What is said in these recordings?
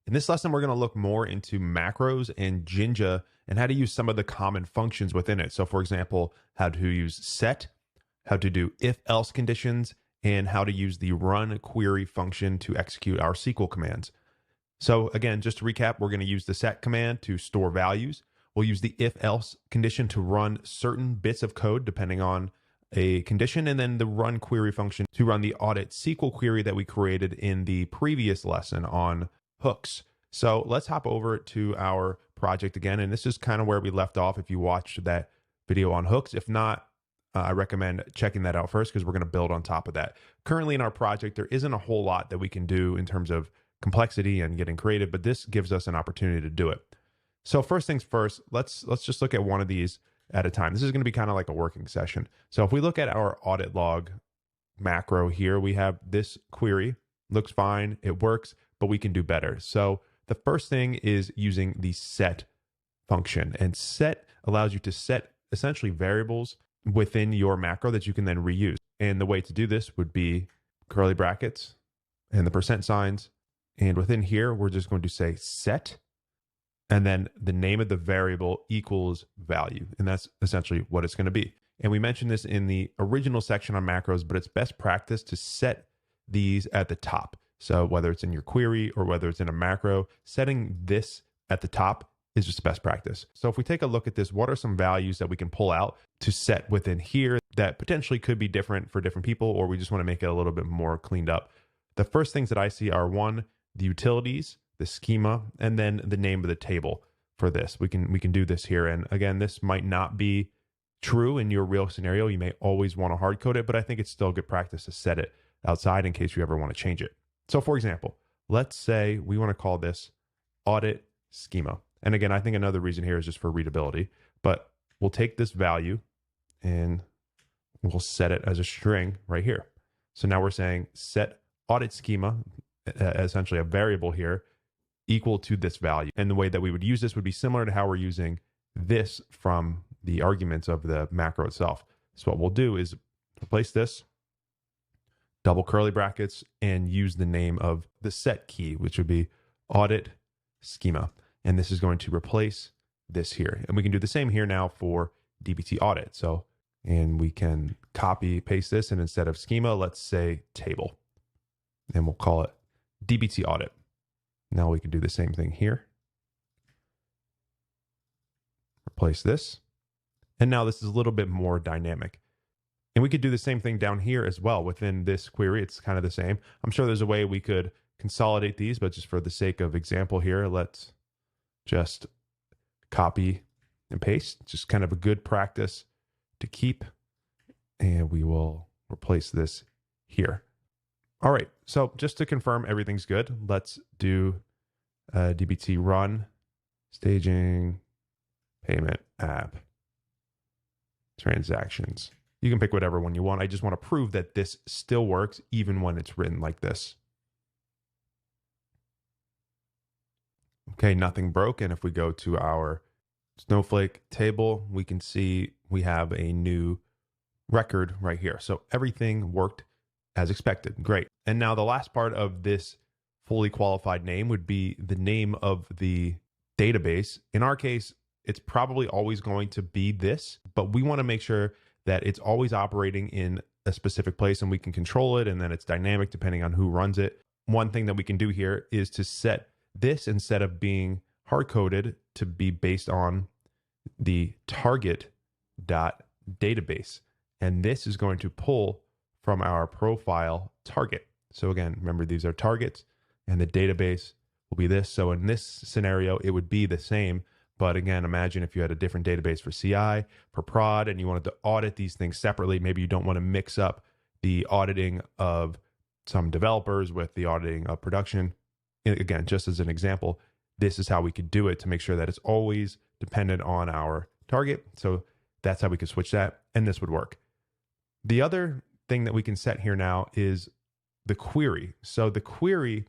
In this lesson, we're going to look more into macros and Jinja and how to use some of the common functions within it. So for example, how to use set, how to do if-else conditions, and how to use the run query function to execute our SQL commands. So again, just to recap, we're going to use the set command to store values. We'll use the if-else condition to run certain bits of code depending on a condition, and then the run query function to run the audit SQL query that we created in the previous lesson on hooks. So let's hop over to our project again. And this is kind of where we left off if you watched that video on hooks. If not, I recommend checking that out first because we're going to build on top of that. Currently in our project, there isn't a whole lot that we can do in terms of complexity and getting creative, but this gives us an opportunity to do it. So first things first, let's just look at one of these at a time. This is going to be kind of like a working session. So if we look at our audit log macro here, we have this query, looks fine, it works, but we can do better. So the first thing is using the set function, and set allows you to set essentially variables within your macro that you can then reuse. And the way to do this would be curly brackets and the percent signs. And within here, we're just going to say set, and then the name of the variable equals value. And that's essentially what it's going to be. And we mentioned this in the original section on macros, but it's best practice to set these at the top. So whether it's in your query or whether it's in a macro, setting this at the top is just best practice. So if we take a look at this, what are some values that we can pull out to set within here that potentially could be different for different people, or we just want to make it a little bit more cleaned up? The first things that I see are one, the utilities, the schema, and then the name of the table for this. We can do this here. And again, this might not be true in your real scenario. You may always want to hard code it, but I think it's still good practice to set it outside in case you ever want to change it. So for example, let's say we want to call this audit schema. And again, I think another reason here is just for readability, but we'll take this value and we'll set it as a string right here. So now we're saying set audit schema, essentially a variable here, equal to this value. And the way that we would use this would be similar to how we're using this from the arguments of the macro itself. So what we'll do is replace this, double curly brackets, and use the name of the set key, which would be audit schema. And this is going to replace this here. And we can do the same here now for DBT audit. So, and we can copy paste this, and instead of schema, let's say table, and we'll call it DBT audit. Now we can do the same thing here. Replace this. And now this is a little bit more dynamic. And we could do the same thing down here as well within this query. It's kind of the same. I'm sure there's a way we could consolidate these, but just for the sake of example here, let's just copy and paste. Just kind of a good practice to keep. And we will replace this here. All right, so just to confirm everything's good, let's do DBT run, staging, payment, app, transactions. You can pick whatever one you want. I just want to prove that this still works even when it's written like this. Okay, nothing broke. And if we go to our Snowflake table, we can see we have a new record right here. So everything worked as expected. Great. And now the last part of this fully qualified name would be the name of the database. In our case, it's probably always going to be this, but we want to make sure that it's always operating in a specific place and we can control it, and then it's dynamic depending on who runs it. One thing that we can do here is to set this, instead of being hard-coded, to be based on the target.database. And this is going to pull from our profile target. So again, remember these are targets and the database will be this. So in this scenario, it would be the same. But again, imagine if you had a different database for CI, for prod, and you wanted to audit these things separately. Maybe you don't want to mix up the auditing of some developers with the auditing of production. And again, just as an example, this is how we could do it to make sure that it's always dependent on our target. So that's how we could switch that, and this would work. The other thing that we can set here now is the query. So the query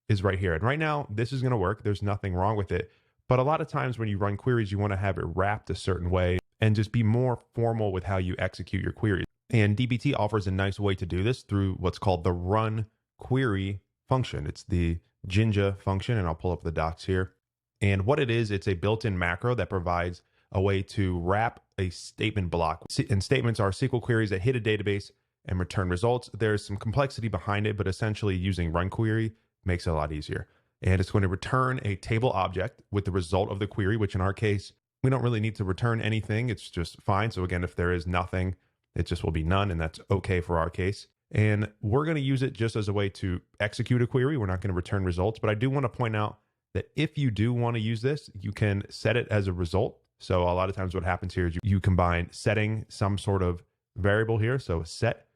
is right here. And right now, this is going to work. There's nothing wrong with it. But a lot of times when you run queries, you want to have it wrapped a certain way and just be more formal with how you execute your queries. And DBT offers a nice way to do this through what's called the run query function. It's the Jinja function, and I'll pull up the docs here. And what it is, it's a built-in macro that provides a way to wrap a statement block. And statements are SQL queries that hit a database and return results. There's some complexity behind it, but essentially using run query makes it a lot easier. And it's going to return a table object with the result of the query, which in our case, we don't really need to return anything. It's just fine. So again, if there is nothing, it just will be none, and that's okay for our case. And we're going to use it just as a way to execute a query. We're not going to return results, but I do want to point out that if you do want to use this, you can set it as a result. So a lot of times what happens here is you combine setting some sort of variable here. So set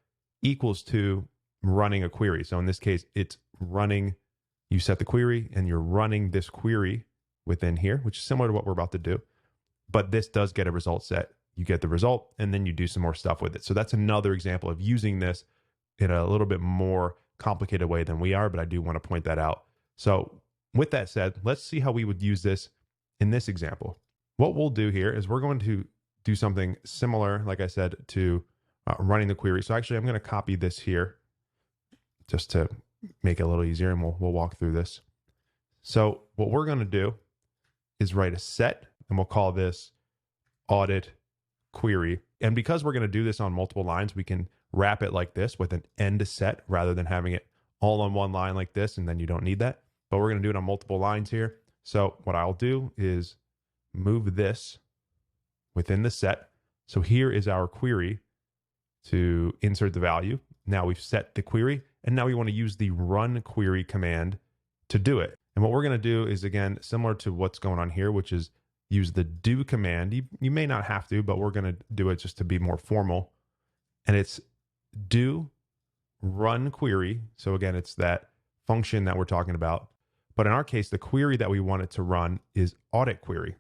equals to running a query. So in this case, it's running, you set the query and you're running this query within here, which is similar to what we're about to do. But this does get a result set. You get the result and then you do some more stuff with it. So that's another example of using this in a little bit more complicated way than we are, but I do want to point that out. So with that said, let's see how we would use this in this example. What we'll do here is we're going to do something similar, like I said, to running the query. So actually I'm going to copy this here just to make it a little easier, and we'll walk through this. So what we're going to do is write a set, and we'll call this audit query. And because we're going to do this on multiple lines, we can wrap it like this with an end set rather than having it all on one line like this, and then you don't need that. But we're going to do it on multiple lines here. So what I'll do is move this within the set. So here is our query to insert the value. Now we've set the query, and now we want to use the run query command to do it. And what we're going to do is, again, similar to what's going on here, which is use the do command. You may not have to, but we're going to do it just to be more formal. And it's do run query. So again, it's that function that we're talking about. But in our case, the query that we want it to run is audit query.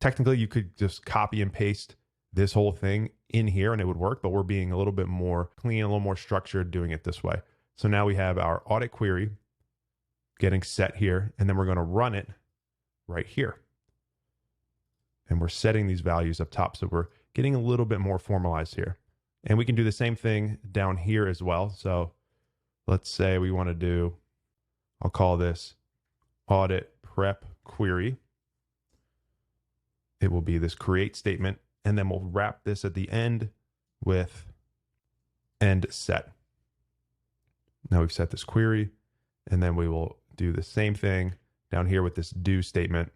Technically, you could just copy and paste this whole thing in here and it would work, but we're being a little bit more clean, a little more structured doing it this way. So now we have our audit query getting set here, and then we're going to run it right here. And we're setting these values up top. So we're getting a little bit more formalized here. And we can do the same thing down here as well. So let's say we want to do, I'll call this audit prep query. It will be this create statement, and then we'll wrap this at the end with end set. Now we've set this query, and then we will do the same thing down here with this do statement,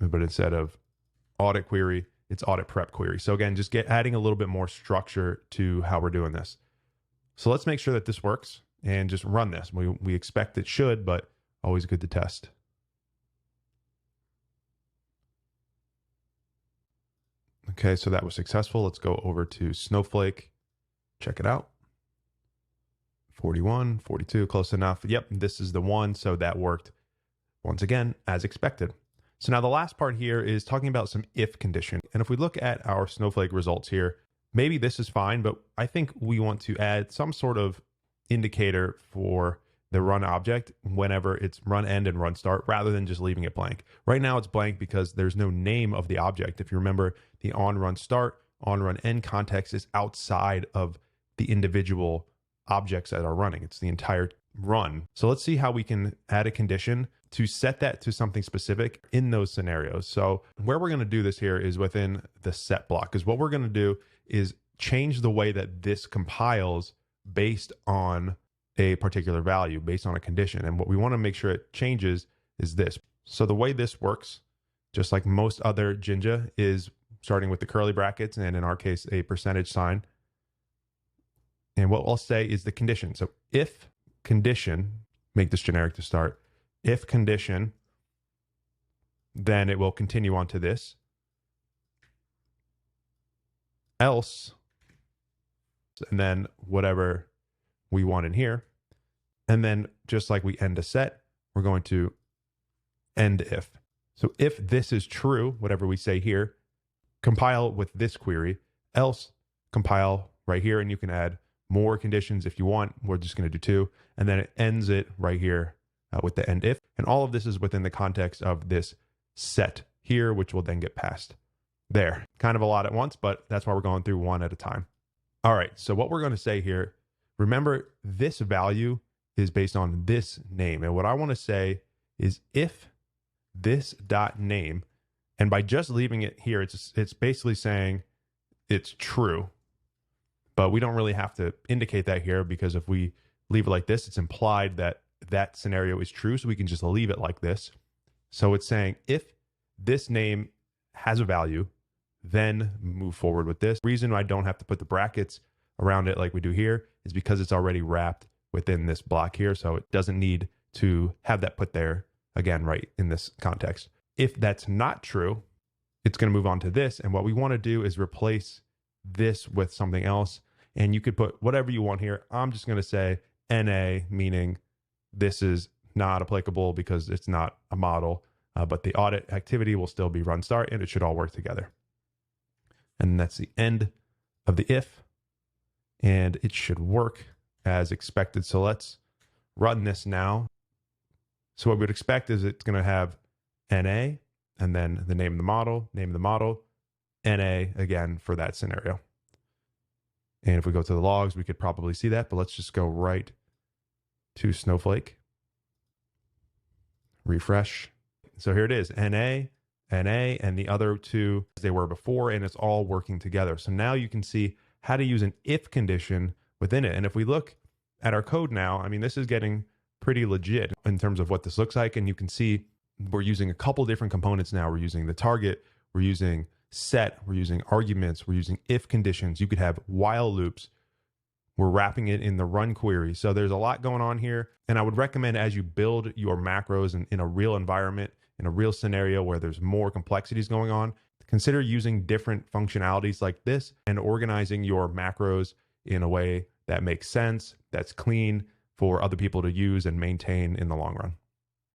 but instead of audit query, it's audit prep query. So again, just adding a little bit more structure to how we're doing this. So let's make sure that this works and just run this. We expect it should, but always good to test. Okay, so that was successful. Let's go over to Snowflake. Check it out. 41, 42, close enough. Yep, this is the one. So that worked once again, as expected. So now the last part here is talking about some if condition. And if we look at our Snowflake results here, maybe this is fine, but I think we want to add some sort of indicator for the run object whenever it's run end and run start, rather than just leaving it blank. Right now it's blank because there's no name of the object. If you remember, the on run start, on run end context is outside of the individual objects that are running. It's the entire run. So let's see how we can add a condition to set that to something specific in those scenarios. So where we're going to do this here is within the set block, because what we're going to do is change the way that this compiles based on a particular value, based on a condition. And what we want to make sure it changes is this. So the way this works, just like most other Jinja, is starting with the curly brackets, and in our case, a percentage sign. And what I'll say is the condition. So if condition, make this generic to start, if condition, then it will continue on to this. Else, and then whatever we want in here. And then just like we end a set, we're going to end if. So if this is true, whatever we say here, compile with this query, else compile right here, and you can add more conditions if you want. We're just going to do 2, and then it ends it right here with the end if. And all of this is within the context of this set here, which will then get passed there. Kind of a lot at once, but that's why we're going through one at a time. All right, so what we're going to say here, remember this value is based on this name. And what I want to say is if this dot name, and by just leaving it here, it's basically saying it's true, but we don't really have to indicate that here, because if we leave it like this, it's implied that that scenario is true. So we can just leave it like this. So it's saying if this name has a value, then move forward with this. The reason I don't have to put the brackets around it like we do here is because it's already wrapped within this block here. So it doesn't need to have that put there again, right in this context. If that's not true, it's going to move on to this. And what we want to do is replace this with something else. And you could put whatever you want here. I'm just going to say NA, meaning this is not applicable because it's not a model, but the audit activity will still be run start, and it should all work together. And that's the end of the if, and it should work as expected. So let's run this now. So what we would expect is it's going to have NA, and then the name of the model, NA again for that scenario. And if we go to the logs, we could probably see that, but let's just go right to Snowflake. Refresh. So here it is, NA, and the other two as they were before, and it's all working together. So now you can see how to use an if condition within it. And if we look at our code now, I mean, this is getting pretty legit in terms of what this looks like. And you can see we're using a couple different components now. We're using the target, we're using set, we're using arguments, we're using if conditions. You could have while loops. We're wrapping it in the run query. So there's a lot going on here. And I would recommend as you build your macros in a real environment, in a real scenario where there's more complexities going on, consider using different functionalities like this and organizing your macros in a way that makes sense, that's clean for other people to use and maintain in the long run.